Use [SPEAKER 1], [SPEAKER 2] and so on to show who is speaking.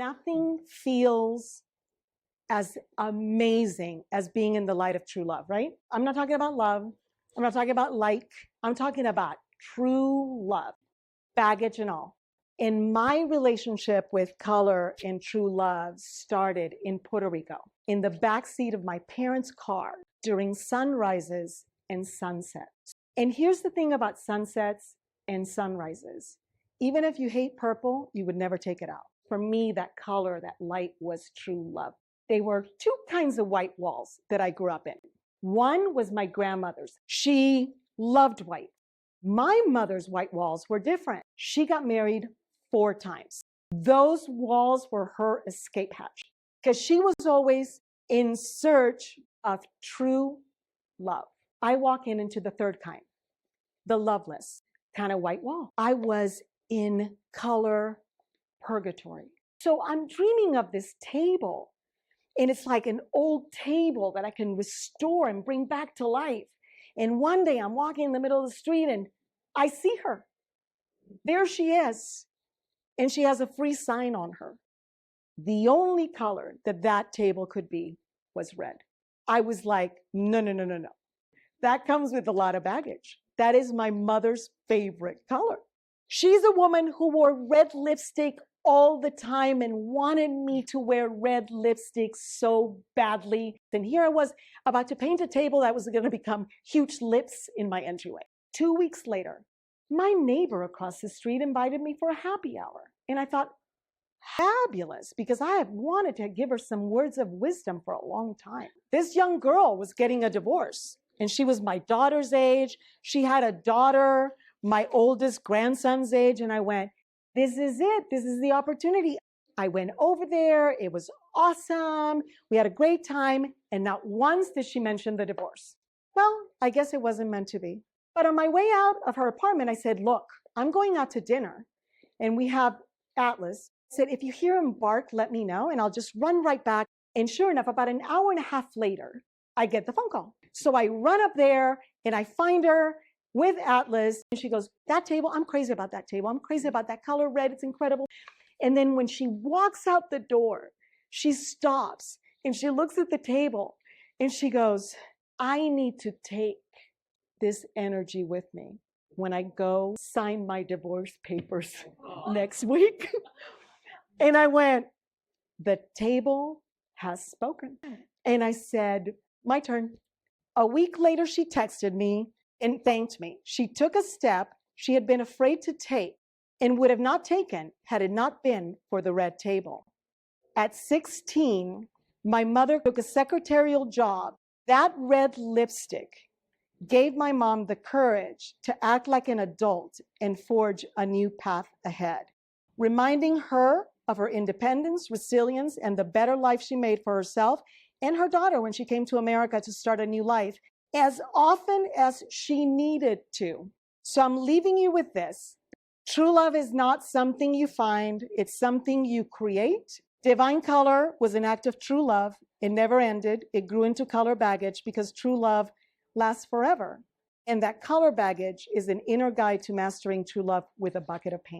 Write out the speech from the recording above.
[SPEAKER 1] Nothing feels as amazing as being in the light of true love, right? I'm not talking about love. I'm not talking about I'm talking about true love, baggage and all. And my relationship with color and true love started in Puerto Rico, in the backseat of my parents' car during sunrises and sunsets. And here's the thing about sunsets and sunrises. Even if you hate purple, you would never take it out. For me, that color, that light was true love. There were two kinds of white walls that I grew up in. One was my grandmother's. She loved white. My mother's white walls were different. She got married 4 times. Those walls were her escape hatch because she was always in search of true love. I walk into the third kind, the loveless kind of white wall. I was in color purgatory. So I'm dreaming of this table, and it's like an old table that I can restore and bring back to life. And one day I'm walking in the middle of the street and I see her. There she is. And she has a free sign on her. The only color that that table could be was red. I was like, no. That comes with a lot of baggage. That is my mother's favorite color. She's a woman who wore red lipstick all the time and wanted me to wear red lipstick so badly. And here I was about to paint a table that was going to become huge lips in my entryway. 2 weeks later, my neighbor across the street invited me for a happy hour. And I thought, fabulous, because I had wanted to give her some words of wisdom for a long time. This young girl was getting a divorce, and she was my daughter's age. She had a daughter, my oldest grandson's age, and I went, this is it. This is the opportunity. I went over there. It was awesome. We had a great time, and not once did she mention the divorce. Well, I guess it wasn't meant to be. But on my way out of her apartment, I said, look, I'm going out to dinner, and we have Atlas. I said, if you hear him bark, let me know, and I'll just run right back. And sure enough, about an hour and a half later, I get the phone call. So I run up there, and I find her with Atlas, and she goes, that table, I'm crazy about that table. I'm crazy about that color red. It's incredible. And then when she walks out the door, she stops, and she looks at the table, and she goes, I need to take this energy with me when I go sign my divorce papers next week. And I went, the table has spoken. And I said, my turn. A week later, she texted me and thanked me. She took a step she had been afraid to take and would have not taken had it not been for the red table. At 16, my mother took a secretarial job. That red lipstick gave my mom the courage to act like an adult and forge a new path ahead, reminding her of her independence, resilience, and the better life she made for herself and her daughter when she came to America to start a new life as often as she needed to. So I'm leaving you with this. True love is not something you find, it's something you create. Divine Color was an act of true love. It never ended. It grew into color baggage because true love lasts forever. And that color baggage is an inner guide to mastering true love with a bucket of paint.